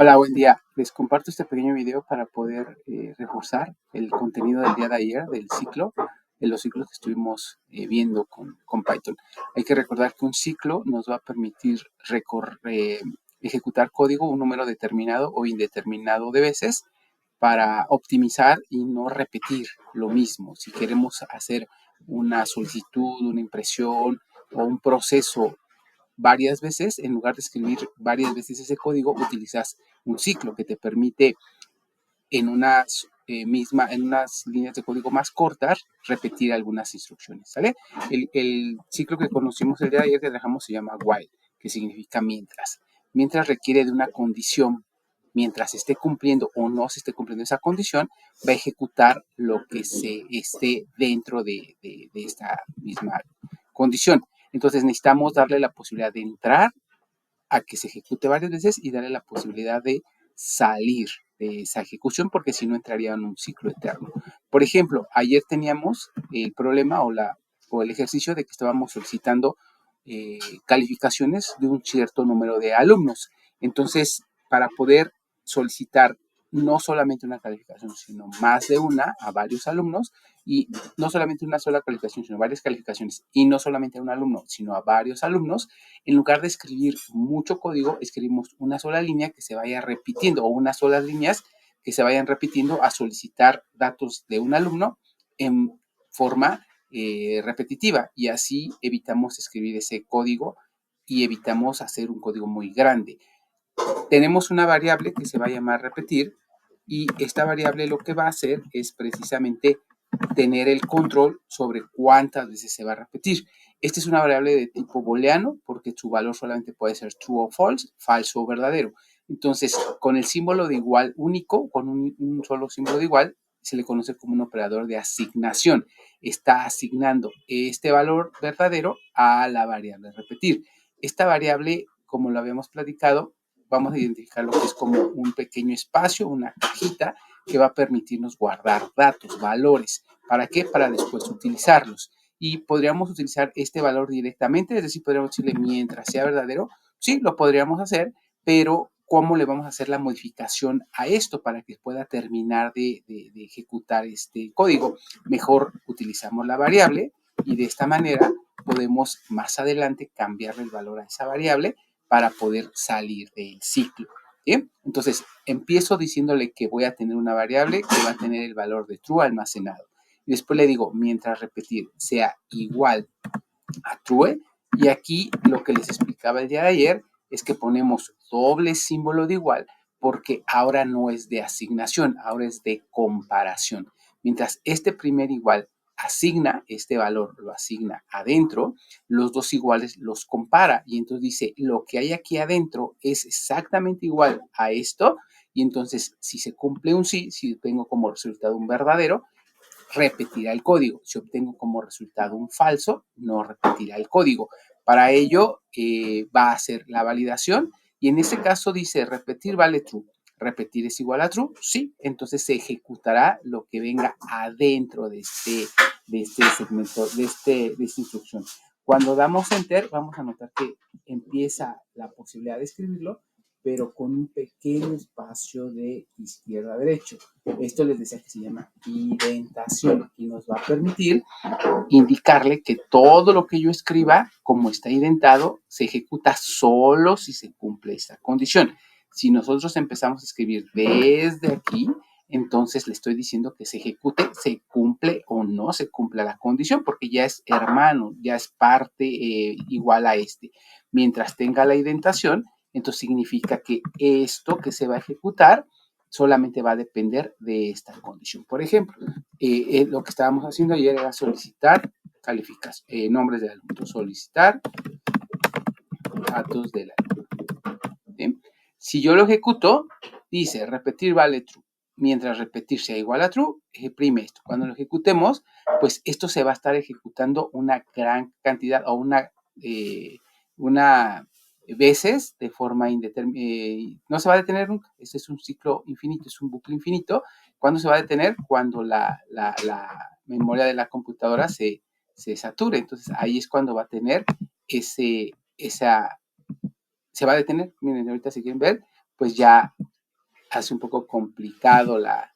Hola, buen día. Les comparto este pequeño video para poder reforzar el contenido del día de ayer, del ciclo, de los ciclos que estuvimos viendo con Python. Hay que recordar que un ciclo nos va a permitir ejecutar código un número determinado o indeterminado de veces para optimizar y no repetir lo mismo. Si queremos hacer una solicitud, una impresión o un proceso varias veces, en lugar de escribir varias veces ese código, utilizas un ciclo que te permite en en unas líneas de código más cortas repetir algunas instrucciones, ¿sale? El ciclo que conocimos el día de ayer que trabajamos se llama while, que significa mientras. Mientras requiere de una condición, mientras esté cumpliendo o no se esté cumpliendo esa condición, va a ejecutar lo que se esté dentro de esta misma condición. Entonces necesitamos darle la posibilidad de entrar a que se ejecute varias veces y darle la posibilidad de salir de esa ejecución, porque si no entraría en un ciclo eterno. Por ejemplo, ayer teníamos el problema o el ejercicio de que estábamos solicitando calificaciones de un cierto número de alumnos. Entonces, para poder solicitar no solamente una calificación, sino más de una a varios alumnos, y no solamente una sola calificación, sino varias calificaciones, y no solamente a un alumno, sino a varios alumnos, en lugar de escribir mucho código, escribimos una sola línea que se vaya repitiendo o unas solas líneas que se vayan repitiendo a solicitar datos de un alumno en forma repetitiva, y así evitamos escribir ese código y evitamos hacer un código muy grande. Tenemos una variable que se va a llamar repetir, y esta variable lo que va a hacer es precisamente tener el control sobre cuántas veces se va a repetir. Esta es una variable de tipo booleano porque su valor solamente puede ser true o false, falso o verdadero. Entonces, con el símbolo de igual único, con un solo símbolo de igual, se le conoce como un operador de asignación. Está asignando este valor verdadero a la variable repetir. Esta variable, como lo habíamos platicado, vamos a identificar lo que es como un pequeño espacio, una cajita, que va a permitirnos guardar datos, valores. ¿Para qué? Para después utilizarlos. Y podríamos utilizar este valor directamente, es decir, podríamos decirle mientras sea verdadero. Sí, lo podríamos hacer, pero ¿cómo le vamos a hacer la modificación a esto para que pueda terminar de ejecutar este código? Mejor utilizamos la variable y de esta manera podemos más adelante cambiarle el valor a esa variable para poder salir del ciclo. ¿Bien? Entonces, empiezo diciéndole que voy a tener una variable que va a tener el valor de true almacenado. Y después le digo, mientras repetir sea igual a true, y aquí lo que les explicaba el día de ayer es que ponemos doble símbolo de igual porque ahora no es de asignación, ahora es de comparación. Mientras este primer igual asigna este valor, lo asigna adentro, los dos iguales los compara y entonces dice, lo que hay aquí adentro es exactamente igual a esto, y entonces si se cumple un sí, si tengo como resultado un verdadero, repetirá el código. Si obtengo como resultado un falso, no repetirá el código. Para ello va a hacer la validación, y en este caso dice repetir vale true. ¿Repetir es igual a true? Sí, entonces se ejecutará lo que venga adentro de este segmento, de esta instrucción. Cuando damos enter, vamos a notar que empieza la posibilidad de escribirlo, pero con un pequeño espacio de izquierda a derecho. Esto les decía que se llama indentación y nos va a permitir indicarle que todo lo que yo escriba, como está indentado, se ejecuta solo si se cumple esta condición. Si nosotros empezamos a escribir desde aquí, entonces le estoy diciendo que se ejecute, se cumple o no se cumple la condición, porque ya es hermano, ya es parte igual a este. Mientras tenga la indentación, entonces significa que esto que se va a ejecutar solamente va a depender de esta condición. Por ejemplo, lo que estábamos haciendo ayer era solicitar nombres de alumnos, solicitar datos del alumno. ¿Sí? Si yo lo ejecuto, dice repetir vale true. Mientras repetir sea igual a true, prime esto. Cuando lo ejecutemos, pues esto se va a estar ejecutando una gran cantidad o una veces de forma indeterminada. No se va a detener nunca. Este es un ciclo infinito, es un bucle infinito. ¿Cuándo se va a detener? Cuando la memoria de la computadora se sature. Entonces ahí es cuando va a tener esa se va a detener. Miren, ahorita si quieren ver, pues ya hace un poco complicado la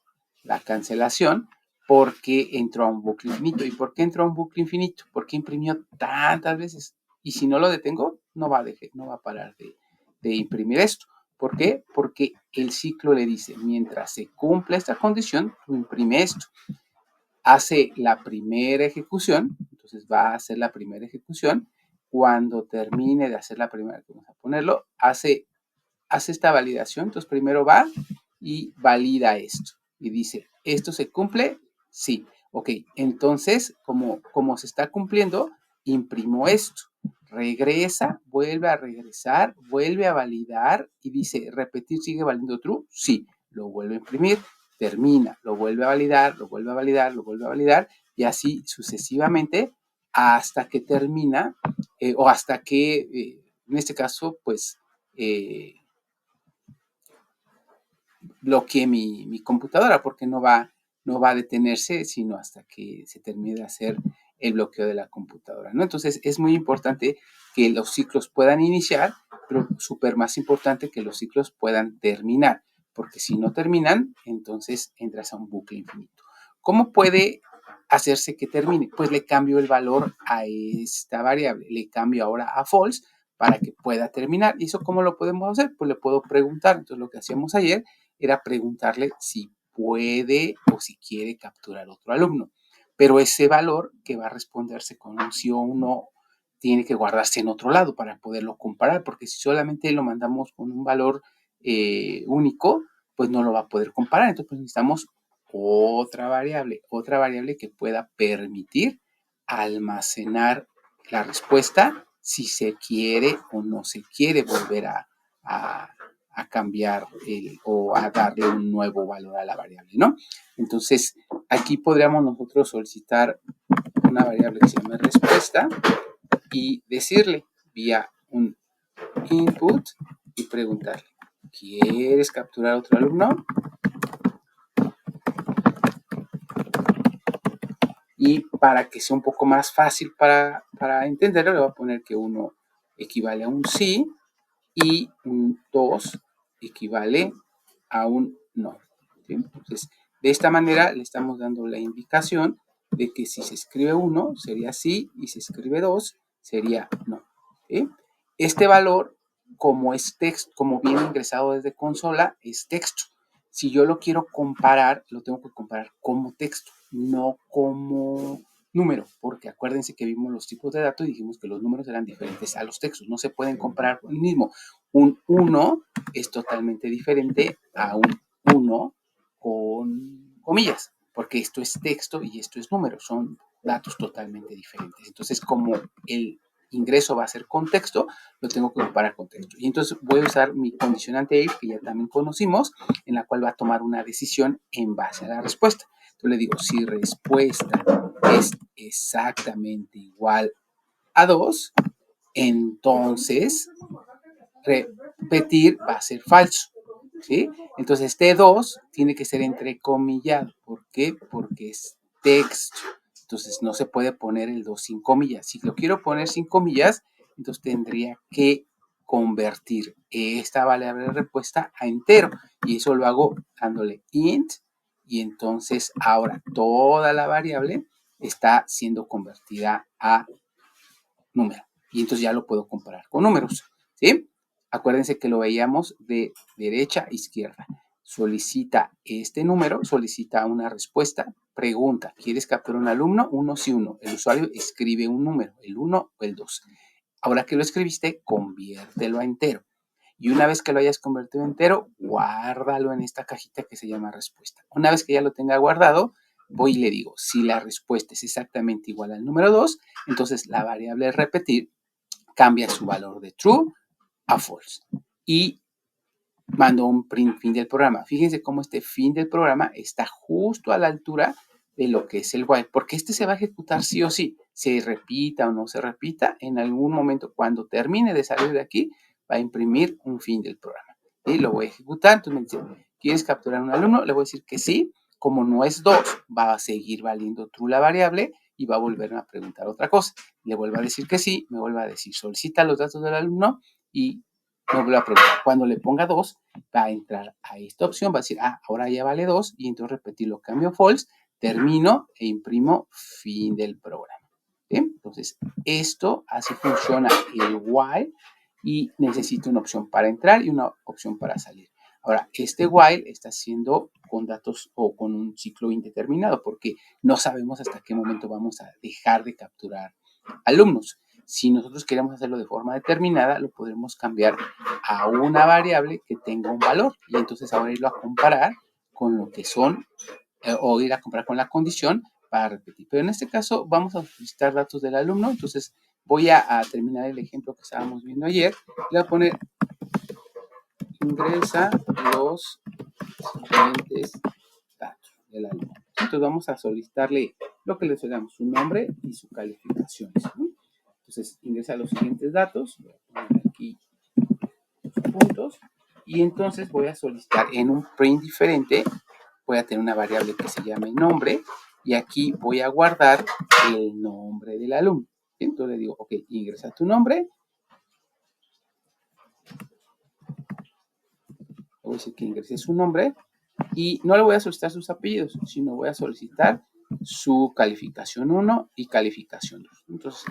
cancelación porque entró a un bucle infinito. ¿Y por qué entró a un bucle infinito? Porque imprimió tantas veces. Y si no lo detengo, no va a parar de imprimir esto. ¿Por qué? Porque el ciclo le dice, mientras se cumpla esta condición, tú imprime esto. Hace la primera ejecución, entonces va a hacer la primera ejecución. Cuando termine de hacer la primera, vamos a ponerlo, hace esta validación. Entonces primero va y valida esto. Y dice, ¿esto se cumple? Sí. Ok, entonces, como se está cumpliendo, imprimo esto. Regresa, vuelve a regresar, vuelve a validar y dice, ¿repetir sigue valiendo true? Sí. Lo vuelve a imprimir, termina, lo vuelve a validar, lo vuelve a validar, lo vuelve a validar y así sucesivamente hasta que termina o hasta que, en este caso, pues, bloqueé mi computadora porque no va a detenerse sino hasta que se termine de hacer el bloqueo de la computadora, ¿no? Entonces es muy importante que los ciclos puedan iniciar, pero súper más importante que los ciclos puedan terminar, porque si no terminan, entonces entras a un bucle infinito. ¿Cómo puede hacerse que termine? Pues le cambio el valor a esta variable, le cambio ahora a false para que pueda terminar. ¿Y eso cómo lo podemos hacer? Pues le puedo preguntar. Entonces lo que hacíamos ayer era preguntarle si puede o si quiere capturar otro alumno. Pero ese valor que va a responderse con un sí o un no tiene que guardarse en otro lado para poderlo comparar, porque si solamente lo mandamos con un valor único, pues no lo va a poder comparar. Entonces pues necesitamos otra variable que pueda permitir almacenar la respuesta si se quiere o no se quiere volver a cambiar o a darle un nuevo valor a la variable, ¿no? Entonces, aquí podríamos nosotros solicitar una variable que se llame respuesta y decirle vía un input y preguntarle, ¿quieres capturar otro alumno? Y para que sea un poco más fácil para entenderlo, le voy a poner que 1 equivale a un sí y un 2 equivale a un no. ¿Sí? Entonces, de esta manera le estamos dando la indicación de que si se escribe 1 sería sí y si se escribe 2 sería no. ¿Sí? Este valor, como es texto, como viene ingresado desde consola, es texto. Si yo lo quiero comparar, lo tengo que comparar como texto, no como número, porque acuérdense que vimos los tipos de datos y dijimos que los números eran diferentes a los textos, no se pueden comparar con el mismo. Un 1 es totalmente diferente a un 1 con comillas, porque esto es texto y esto es número, son datos totalmente diferentes. Entonces, como el ingreso va a ser con texto, lo tengo que comparar con texto. Y entonces voy a usar mi condicionante if, que ya también conocimos, en la cual va a tomar una decisión en base a la respuesta. Entonces le digo, si respuesta es exactamente igual a 2, entonces repetir va a ser falso. ¿Sí? Entonces este 2 tiene que ser entrecomillado. ¿Por qué? Porque es texto. Entonces no se puede poner el 2 sin comillas. Si lo quiero poner sin comillas, entonces tendría que convertir esta variable de respuesta a entero. Y eso lo hago dándole int. Y entonces ahora toda la variable está siendo convertida a número. Y entonces ya lo puedo comparar con números. ¿Sí? Acuérdense que lo veíamos de derecha a izquierda. Solicita este número, solicita una respuesta, pregunta, ¿quieres capturar un alumno? Uno sí, uno. El usuario escribe un número, el 1 o el 2. Ahora que lo escribiste, conviértelo a entero. Y una vez que lo hayas convertido a entero, guárdalo en esta cajita que se llama respuesta. Una vez que ya lo tenga guardado, voy y le digo, si la respuesta es exactamente igual al número 2, entonces la variable repetir cambia su valor de true a false. Y mando un print fin del programa. Fíjense cómo este fin del programa está justo a la altura de lo que es el while, porque este se va a ejecutar sí o sí, se repita o no se repita, en algún momento cuando termine de salir de aquí, va a imprimir un fin del programa. Y lo voy a ejecutar, entonces me dice, ¿quieres capturar un alumno? Le voy a decir que sí, como no es 2, va a seguir valiendo true la variable y va a volverme a preguntar otra cosa. Le vuelvo a decir que sí, me vuelve a decir, solicita los datos del alumno y me vuelve a preguntar. Cuando le ponga 2, va a entrar a esta opción, va a decir, ahora ya vale 2, y entonces repetirlo, cambio false, termino e imprimo fin del programa. ¿Bien? Entonces, esto así funciona el while y necesito una opción para entrar y una opción para salir. Ahora, este while está haciendo con datos o con un ciclo indeterminado porque no sabemos hasta qué momento vamos a dejar de capturar alumnos. Si nosotros queremos hacerlo de forma determinada, lo podremos cambiar a una variable que tenga un valor y entonces ahora irlo a comparar con lo que son o ir a comparar con la condición para repetir. Pero en este caso vamos a solicitar datos del alumno, entonces voy a terminar el ejemplo que estábamos viendo ayer. Le voy a poner ingresa los siguientes datos del alumno. Entonces vamos a solicitarle lo que le solicitamos, su nombre y su calificación. ¿Sí? Entonces ingresa los siguientes datos, voy a poner aquí los puntos y entonces voy a solicitar en un print diferente, voy a tener una variable que se llame nombre y aquí voy a guardar el nombre del alumno. Entonces le digo, ok, ingresa tu nombre. Voy a decir que ingrese su nombre y no le voy a solicitar sus apellidos, sino voy a solicitar su calificación 1 y calificación 2. Entonces,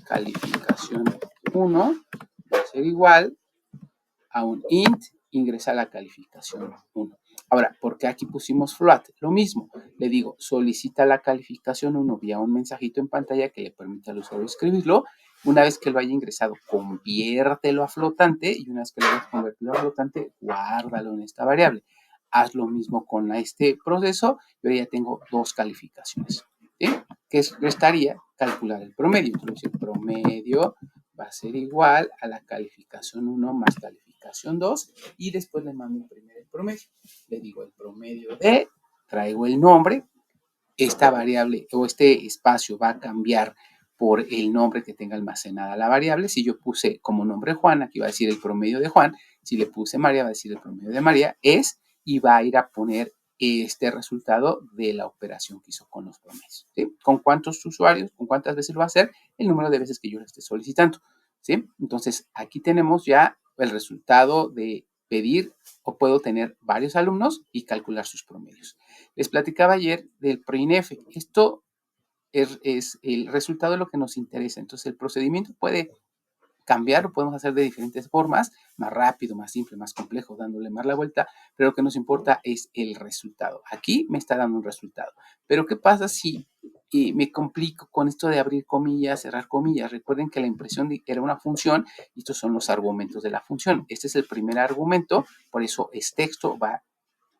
calificación 1 va a ser igual a un int, ingresa la calificación 1. Ahora, ¿por qué aquí pusimos float? Lo mismo, le digo, solicita la calificación 1 vía un mensajito en pantalla que le permita al usuario escribirlo. Una vez que lo haya ingresado, conviértelo a flotante y una vez que lo hayas convertido a flotante, guárdalo en esta variable. Haz lo mismo con este proceso. Yo ya tengo 2 calificaciones. ¿Sí? ¿Qué estaría? Calcular el promedio. Entonces, el promedio va a ser igual a la calificación 1 más calificación 2 y después le mando imprimir el promedio. Le digo el promedio de, traigo el nombre, esta variable o este espacio va a cambiar por el nombre que tenga almacenada la variable. Si yo puse como nombre Juan, aquí va a decir el promedio de Juan. Si le puse María, va a decir el promedio de María. Y va a ir a poner este resultado de la operación que hizo con los promedios. ¿Sí? ¿Con cuántos usuarios? ¿Con cuántas veces lo va a hacer? El número de veces que yo lo esté solicitando. ¿Sí? Entonces, aquí tenemos ya el resultado de pedir o puedo tener varios alumnos y calcular sus promedios. Les platicaba ayer del PRINF. Esto es el resultado de lo que nos interesa. Entonces, el procedimiento puede cambiar, lo podemos hacer de diferentes formas, más rápido, más simple, más complejo, dándole más la vuelta, pero lo que nos importa es el resultado. Aquí me está dando un resultado. Pero ¿qué pasa si me complico con esto de abrir comillas, cerrar comillas? Recuerden que la impresión era una función y estos son los argumentos de la función. Este es el primer argumento, por eso es texto, va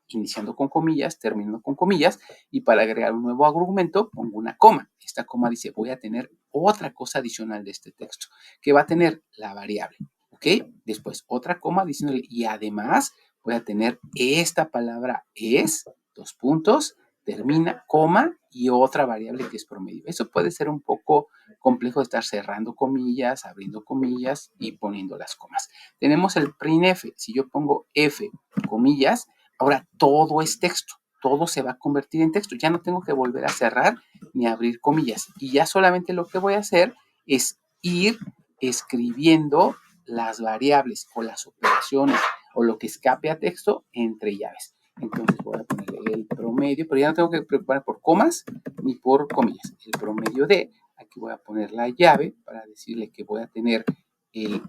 iniciando con comillas, terminando con comillas, y para agregar un nuevo argumento pongo una coma. Esta coma dice, voy a tener otra cosa adicional de este texto, que va a tener la variable, ¿ok? Después otra coma diciéndole, y además voy a tener esta palabra es, dos puntos, termina, coma, y otra variable que es promedio. Eso puede ser un poco complejo de estar cerrando comillas, abriendo comillas y poniendo las comas. Tenemos el printf. Si yo pongo f, comillas, ahora todo es texto, todo se va a convertir en texto. Ya no tengo que volver a cerrar ni abrir comillas. Y ya solamente lo que voy a hacer es ir escribiendo las variables o las operaciones o lo que escape a texto entre llaves. Entonces voy a ponerle el promedio, pero ya no tengo que preocupar por comas ni por comillas. El promedio de, aquí voy a poner la llave para decirle que voy a tener el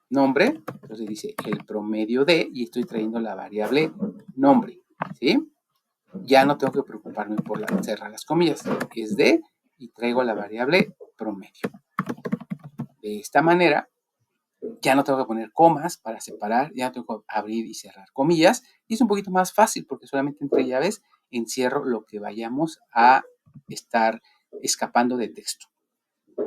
nombre, entonces dice el promedio de, y estoy trayendo la variable nombre, ¿sí? Ya no tengo que preocuparme por cerrar las comillas, es de, y traigo la variable promedio. De esta manera, ya no tengo que poner comas para separar, ya no tengo que abrir y cerrar comillas, y es un poquito más fácil porque solamente entre llaves encierro lo que vayamos a estar escapando de texto,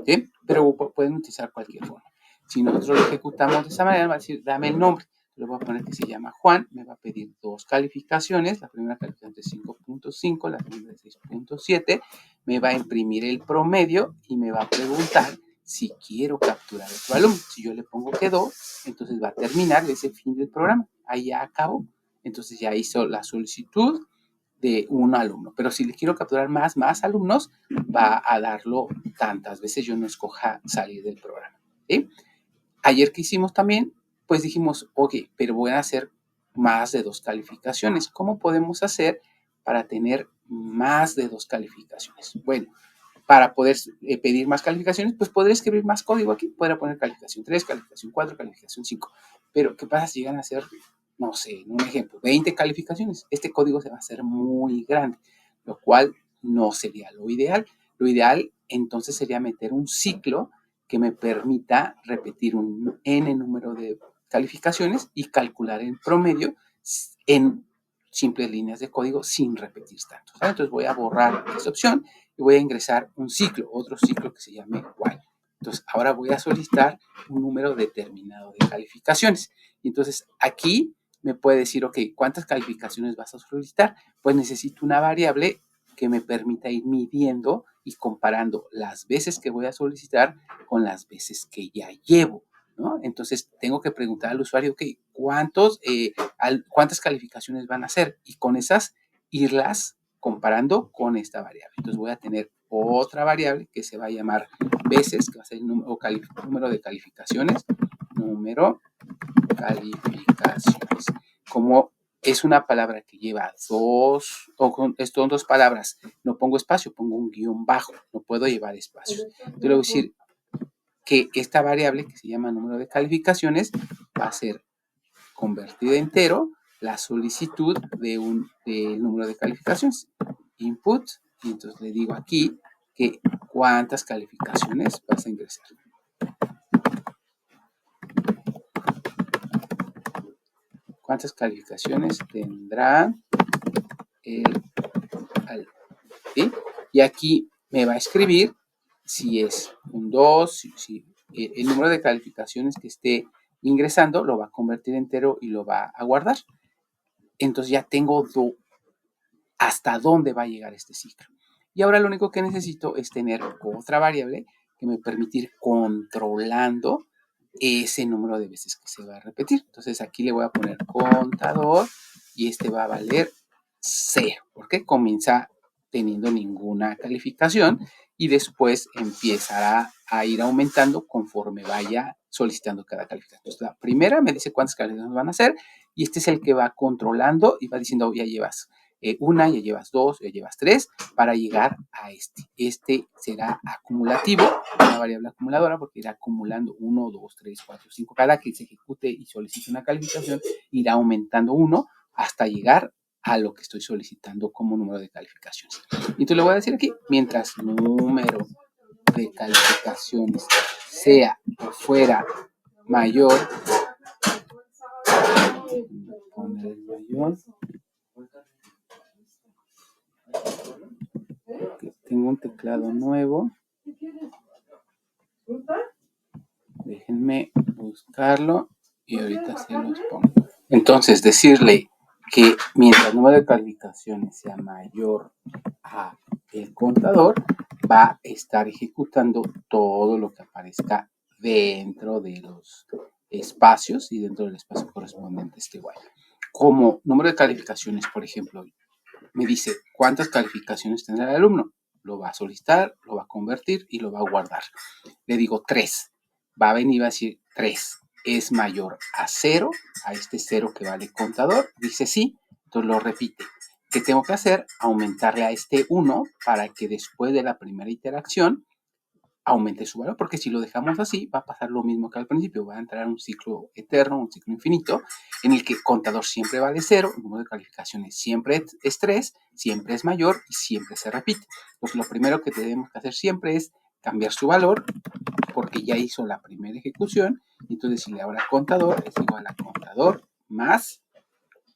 ¿sí? Pero pueden utilizar cualquier forma. Si nosotros lo ejecutamos de esa manera, va a decir, dame el nombre. Le voy a poner que se llama Juan, me va a pedir 2 calificaciones, la primera calificación de 5.5, la segunda de 6.7, me va a imprimir el promedio y me va a preguntar si quiero capturar a otro alumno. Si yo le pongo quedó, entonces va a terminar ese fin del programa. Ahí ya acabó. Entonces ya hizo la solicitud de un alumno. Pero si le quiero capturar más alumnos, va a darlo tantas veces yo no escoja salir del programa. ¿sí? Ayer que hicimos también, pues dijimos, ok, pero voy a hacer más de 2 calificaciones. ¿Cómo podemos hacer para tener más de 2 calificaciones? Bueno, para poder pedir más calificaciones, pues podré escribir más código aquí. Podré poner calificación 3, calificación 4, calificación 5. Pero, ¿qué pasa si llegan a ser, no sé, un ejemplo, 20 calificaciones? Este código se va a hacer muy grande, lo cual no sería lo ideal. Lo ideal, entonces, sería meter un ciclo que me permita repetir un n número de calificaciones y calcular el promedio en simples líneas de código sin repetir tanto. ¿Vale? Entonces voy a borrar esta opción y voy a ingresar un ciclo, otro ciclo que se llame while. Entonces ahora voy a solicitar un número determinado de calificaciones. Y entonces aquí me puede decir, ok, ¿cuántas calificaciones vas a solicitar? Pues necesito una variable que me permita ir midiendo y comparando las veces que voy a solicitar con las veces que ya llevo, ¿no? Entonces tengo que preguntar al usuario, ok, ¿cuántas calificaciones van a hacer? Y con esas irlas comparando con esta variable. Entonces voy a tener otra variable que se va a llamar veces, que va a ser el número de calificaciones, número calificaciones. Como es una palabra que lleva son dos palabras, no pongo espacio, pongo un guión bajo, no puedo llevar espacio. Entonces le voy a decir que esta variable que se llama número de calificaciones va a ser convertida entero la solicitud del número de calificaciones. Input, y entonces le digo aquí que cuántas calificaciones vas a ingresar. ¿Cuántas calificaciones tendrá el alumno? ¿Sí? Y aquí me va a escribir si es un 2, si el número de calificaciones que esté ingresando lo va a convertir entero y lo va a guardar. Entonces ya tengo hasta dónde va a llegar este ciclo. Y ahora lo único que necesito es tener otra variable que me permite ir controlando ese número de veces que se va a repetir. Entonces aquí le voy a poner contador y este va a valer 0, porque comienza teniendo ninguna calificación y después empezará a ir aumentando conforme vaya solicitando cada calificación. Entonces la primera me dice cuántas calificaciones van a hacer y este es el que va controlando y va diciendo, ya llevas una, ya llevas 2, ya llevas 3, para llegar a este. Este será acumulativo, una variable acumuladora, porque irá acumulando 1, 2, 3, 4, 5. Cada que se ejecute y solicite una calificación, irá aumentando 1 hasta llegar a lo que estoy solicitando como número de calificaciones. Y entonces le voy a decir aquí, mientras número de calificaciones sea o fuera mayor, poner mayor, tengo un teclado nuevo. Déjenme buscarlo y ahorita se los pongo. Entonces, decirle que mientras el número de calificaciones sea mayor a el contador, va a estar ejecutando todo lo que aparezca dentro de los espacios y dentro del espacio correspondiente a este while. Como número de calificaciones, por ejemplo, me dice cuántas calificaciones tendrá el alumno. Lo va a solicitar, lo va a convertir y lo va a guardar. Le digo 3. Va a venir a decir 3 es mayor a 0, a este 0 que vale contador. Dice sí, entonces lo repite. ¿Qué tengo que hacer? Aumentarle a este 1 para que después de la primera interacción aumente su valor, porque si lo dejamos así, va a pasar lo mismo que al principio, va a entrar un ciclo eterno, un ciclo infinito, en el que el contador siempre vale 0, el número de calificaciones siempre es 3, siempre es mayor y siempre se repite. Pues lo primero que tenemos que hacer siempre es cambiar su valor, porque ya hizo la primera ejecución, y entonces decirle ahora contador es igual a contador más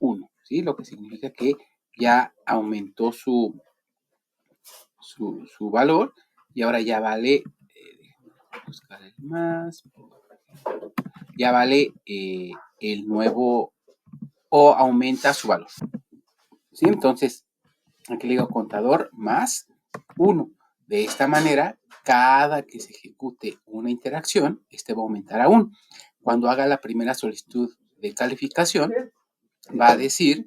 1, ¿sí? Lo que significa que ya aumentó su valor y ahora ya vale buscar el más, ya vale el nuevo o aumenta su valor. ¿Sí? Entonces, aquí le digo contador más 1. De esta manera, cada que se ejecute una interacción, este va a aumentar a 1. Cuando haga la primera solicitud de calificación, va a decir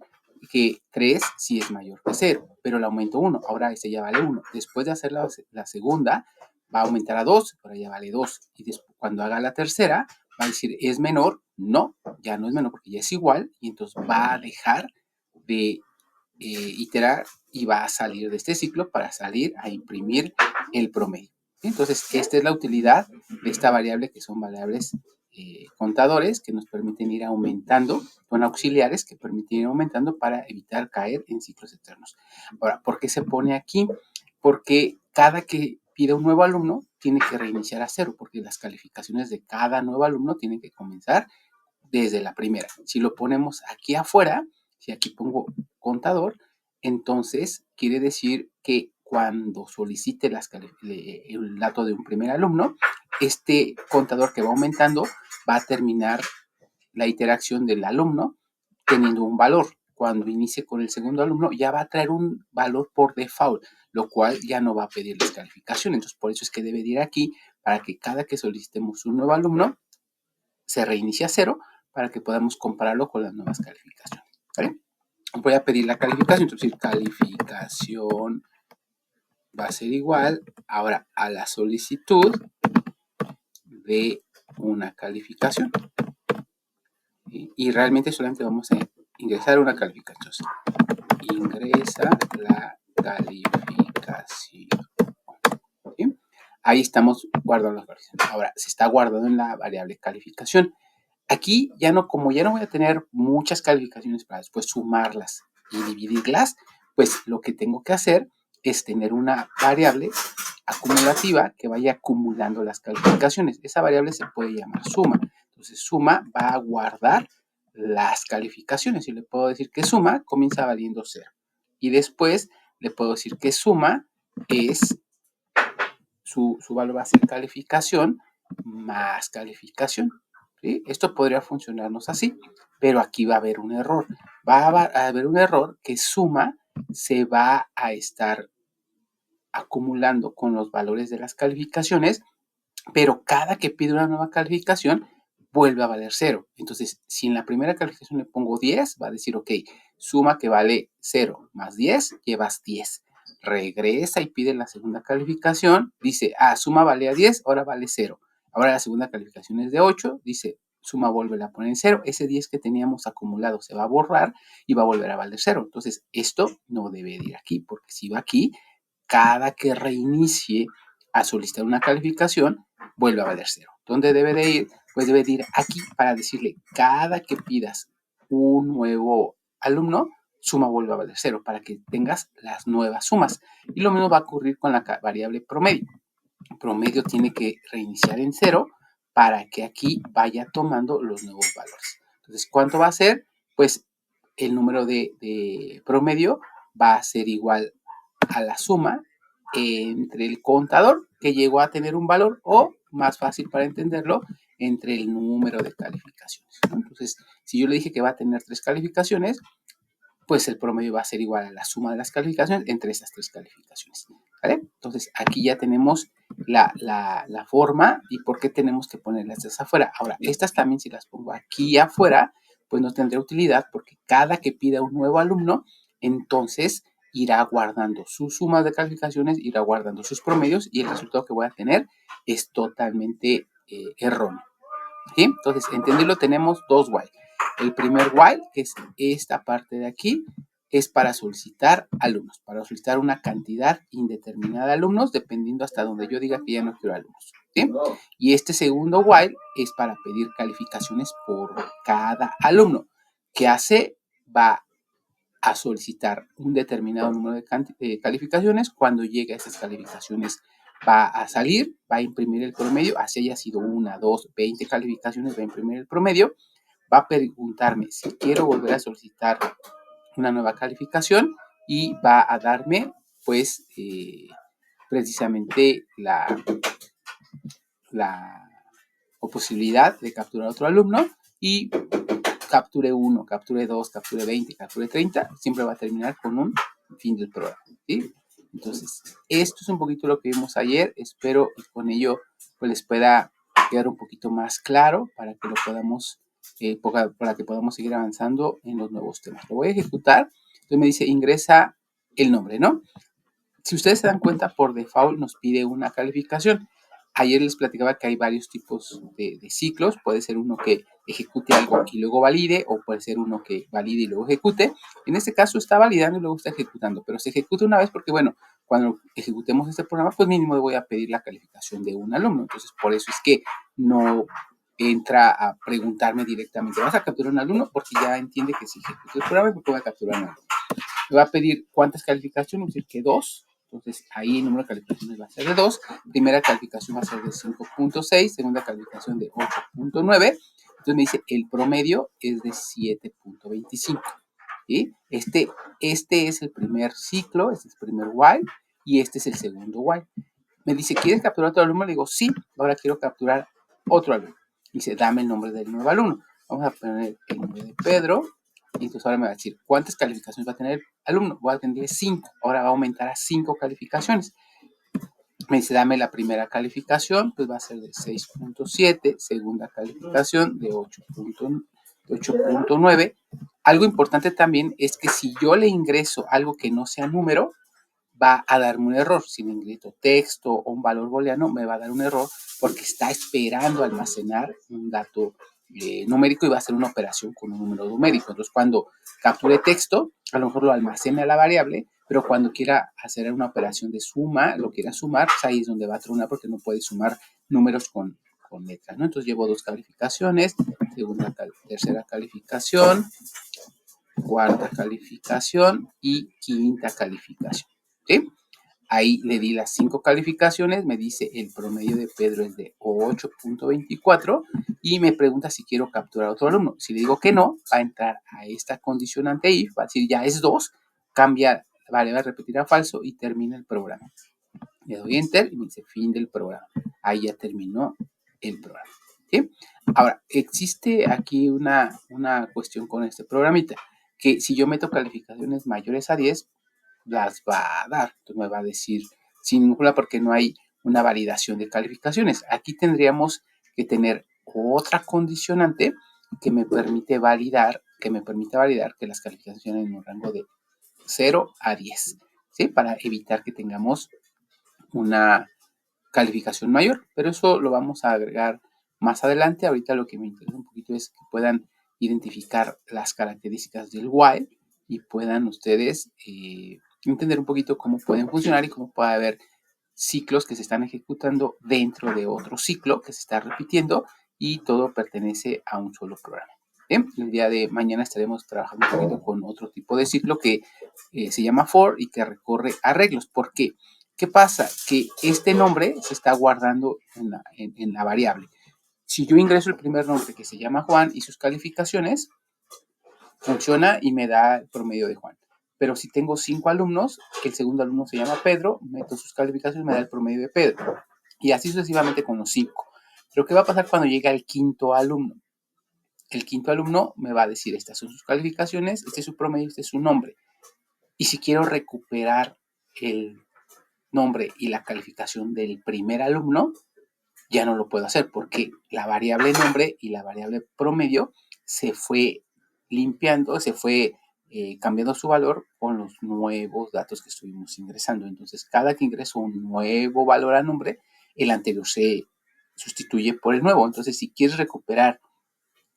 que 3 sí es mayor que 0, pero el aumento 1. Ahora este ya vale 1. Después de hacer la segunda, va a aumentar a 2, ahora ya vale 2. Y después, cuando haga la tercera, va a decir, ¿es menor? No, ya no es menor porque ya es igual. Y entonces va a dejar de iterar y va a salir de este ciclo para salir a imprimir el promedio. Entonces, esta es la utilidad de esta variable, que son variables contadores que nos permiten ir aumentando, son auxiliares que permiten ir aumentando para evitar caer en ciclos eternos. Ahora, ¿por qué se pone aquí? Porque cada que pide un nuevo alumno tiene que reiniciar a cero, porque las calificaciones de cada nuevo alumno tienen que comenzar desde la primera. Si lo ponemos aquí afuera, si aquí pongo contador, entonces quiere decir que cuando solicite el dato de un primer alumno, este contador que va aumentando va a terminar la interacción del alumno teniendo un valor. Cuando inicie con el segundo alumno, ya va a traer un valor por default, lo cual ya no va a pedir descalificación. Entonces, por eso es que debe de ir aquí para que cada que solicitemos un nuevo alumno, se reinicia a cero para que podamos compararlo con las nuevas calificaciones. ¿Vale? Voy a pedir la calificación, entonces calificación va a ser igual ahora a la solicitud de una calificación. Y realmente solamente vamos a ingresar una calificación. Entonces, ingresa la calificación. ¿Sí? Ahí estamos guardando las variables. Ahora, se está guardando en la variable calificación. Aquí ya no, como ya no voy a tener muchas calificaciones para después sumarlas y dividirlas, pues lo que tengo que hacer es tener una variable acumulativa que vaya acumulando las calificaciones. Esa variable se puede llamar suma. Entonces, suma va a guardar las calificaciones. Y le puedo decir que suma comienza valiendo 0. Y después le puedo decir que suma es su valor va a ser calificación más calificación. ¿Sí? Esto podría funcionarnos así, pero aquí va a haber un error. Va a haber un error que suma se va a estar acumulando con los valores de las calificaciones, pero cada que pide una nueva calificación vuelve a valer 0. Entonces, si en la primera calificación le pongo 10, va a decir, ok, suma que vale 0 más 10, llevas 10. Regresa y pide la segunda calificación, dice, suma valía 10, ahora vale 0. Ahora la segunda calificación es de 8, dice, suma vuelve a poner en 0, ese 10 que teníamos acumulado se va a borrar y va a volver a valer 0. Entonces, esto no debe de ir aquí, porque si va aquí, cada que reinicie a solicitar una calificación, vuelve a valer 0. ¿Dónde debe de ir? Pues debe de ir aquí para decirle, cada que pidas un nuevo alumno, suma vuelve a valer 0 para que tengas las nuevas sumas. Y lo mismo va a ocurrir con la variable promedio. El promedio tiene que reiniciar en 0 para que aquí vaya tomando los nuevos valores. Entonces, ¿cuánto va a ser? Pues el número de promedio va a ser igual a la suma entre el contador que llegó a tener un valor o, más fácil para entenderlo, entre el número de calificaciones, ¿no? Entonces, si yo le dije que va a tener 3 calificaciones, pues el promedio va a ser igual a la suma de las calificaciones entre esas 3 calificaciones. ¿Vale? Entonces, aquí ya tenemos la forma y por qué tenemos que ponerlas desde afuera. Ahora, estas también si las pongo aquí afuera, pues no tendré utilidad porque cada que pida un nuevo alumno, entonces irá guardando sus sumas de calificaciones, irá guardando sus promedios y el resultado que voy a tener es totalmente erróneo. ¿Sí? Entonces, entenderlo, tenemos dos while. El primer while, que es esta parte de aquí, es para solicitar alumnos, para solicitar una cantidad indeterminada de alumnos, dependiendo hasta donde yo diga que ya no quiero alumnos. ¿Sí? Y este segundo while es para pedir calificaciones por cada alumno. ¿Qué hace? Va a solicitar un determinado número de calificaciones. Cuando llegue a esas calificaciones va a salir, va a imprimir el promedio, así haya sido 1, 2, 20 calificaciones, va a imprimir el promedio, va a preguntarme si quiero volver a solicitar una nueva calificación y va a darme pues precisamente la posibilidad de capturar otro alumno y capture 1, capture 2, capture 20, capture 30, siempre va a terminar con un fin del programa, ¿sí? Entonces, esto es un poquito lo que vimos ayer. Espero que con ello pues, les pueda quedar un poquito más claro para que lo podamos, para que podamos seguir avanzando en los nuevos temas. Lo voy a ejecutar. Entonces me dice, ingresa el nombre, ¿no? Si ustedes se dan cuenta, por default nos pide una calificación. Ayer les platicaba que hay varios tipos de ciclos. Puede ser uno que ejecute algo y luego valide, o puede ser uno que valide y luego ejecute. En este caso está validando y luego está ejecutando, pero se ejecuta una vez porque, bueno, cuando ejecutemos este programa, pues mínimo voy a pedir la calificación de un alumno. Entonces, por eso es que no entra a preguntarme directamente, ¿vas a capturar un alumno? Porque ya entiende que si ejecuto el programa, pues voy a capturar un alumno. Me va a pedir cuántas calificaciones, es decir, que 2. Entonces, ahí el número de calificaciones va a ser de 2. Primera calificación va a ser de 5.6. Segunda calificación de 8.9. Entonces me dice, el promedio es de 7.25. ¿Sí? Este es el primer ciclo, este es el primer while, y este es el segundo while. Me dice, ¿quieres capturar otro alumno? Le digo, sí, ahora quiero capturar otro alumno. Dice, dame el nombre del nuevo alumno. Vamos a poner el nombre de Pedro. Y entonces ahora me va a decir, ¿cuántas calificaciones va a tener el alumno? Voy a tener 5. Ahora va a aumentar a 5 calificaciones. Me dice, dame la primera calificación, pues va a ser de 6.7. Segunda calificación de 8.9. Algo importante también es que si yo le ingreso algo que no sea número, va a darme un error. Si le ingreso texto o un valor booleano, me va a dar un error porque está esperando almacenar un dato numérico y va a hacer una operación con un número numérico. Entonces, cuando capture texto, a lo mejor lo almacena la variable, pero cuando quiera hacer una operación de suma, lo quiera sumar, pues ahí es donde va a tronar porque no puede sumar números con letras, ¿no? Entonces llevo 2 calificaciones, tercera calificación, cuarta calificación y quinta calificación. ¿Sí? Ahí le di las 5 calificaciones, me dice el promedio de Pedro es de 8.24 y me pregunta si quiero capturar a otro alumno. Si le digo que no, va a entrar a esta condicionante if, va a decir ya es 2, cambia, vale, va a repetir a falso y termina el programa. Le doy enter y me dice fin del programa. Ahí ya terminó el programa. ¿Sí? Ahora, existe aquí una cuestión con este programita, que si yo meto calificaciones mayores a 10, las va a dar. Entonces me va a decir sin ninguna porque no hay una validación de calificaciones. Aquí tendríamos que tener otra condicionante que me permite validar, que las calificaciones en un rango de 0 a 10, ¿sí? Para evitar que tengamos una calificación mayor, pero eso lo vamos a agregar más adelante. Ahorita lo que me interesa un poquito es que puedan identificar las características del while y puedan ustedes entender un poquito cómo pueden funcionar y cómo puede haber ciclos que se están ejecutando dentro de otro ciclo que se está repitiendo y todo pertenece a un solo programa. Bien, el día de mañana estaremos trabajando un poquito con otro tipo de ciclo que se llama for y que recorre arreglos. ¿Por qué? ¿Qué pasa? Que este nombre se está guardando en la variable. Si yo ingreso el primer nombre que se llama Juan y sus calificaciones, funciona y me da el promedio de Juan. Pero si tengo 5 alumnos, el segundo alumno se llama Pedro, meto sus calificaciones, me da el promedio de Pedro. Y así sucesivamente con los 5. Pero ¿qué va a pasar cuando llega el quinto alumno? El quinto alumno me va a decir, estas son sus calificaciones, este es su promedio, este es su nombre. Y si quiero recuperar el nombre y la calificación del primer alumno, ya no lo puedo hacer porque la variable nombre y la variable promedio se fue limpiando, se fue cambiando su valor con los nuevos datos que estuvimos ingresando. Entonces, cada que ingreso un nuevo valor a nombre, el anterior se sustituye por el nuevo. Entonces, si quieres recuperar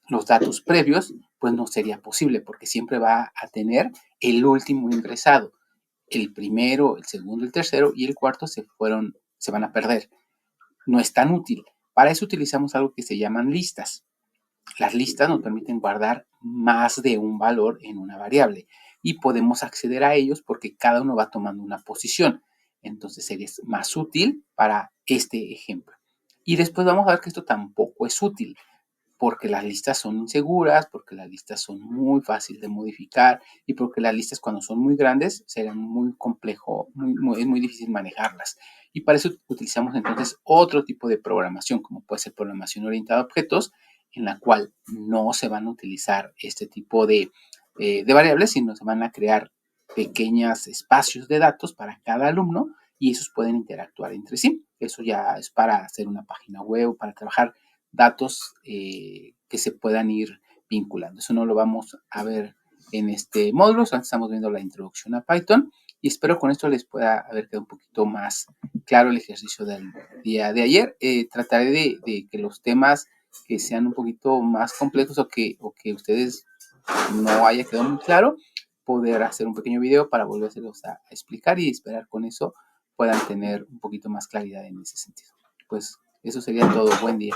los datos previos, pues no sería posible porque siempre va a tener el último ingresado. El primero, el segundo, el tercero y el cuarto se van a perder. No es tan útil. Para eso utilizamos algo que se llaman listas. Las listas nos permiten guardar más de un valor en una variable y podemos acceder a ellos porque cada uno va tomando una posición. Entonces sería más útil para este ejemplo. Y después vamos a ver que esto tampoco es útil porque las listas son inseguras, porque las listas son muy fáciles de modificar y porque las listas cuando son muy grandes serán muy complejo, es muy difícil manejarlas. Y para eso utilizamos entonces otro tipo de programación, como puede ser programación orientada a objetos, en la cual no se van a utilizar este tipo de variables, sino se van a crear pequeños espacios de datos para cada alumno y esos pueden interactuar entre sí. Eso ya es para hacer una página web, para trabajar datos que se puedan ir vinculando. Eso no lo vamos a ver en este módulo, estamos viendo la introducción a Python y espero con esto les pueda haber quedado un poquito más claro el ejercicio del día de ayer. Trataré de que los temas que sean un poquito más complejos o que ustedes no haya quedado muy claro, poder hacer un pequeño video para volvérselos a explicar y esperar con eso puedan tener un poquito más claridad en ese sentido. Pues eso sería todo. Buen día.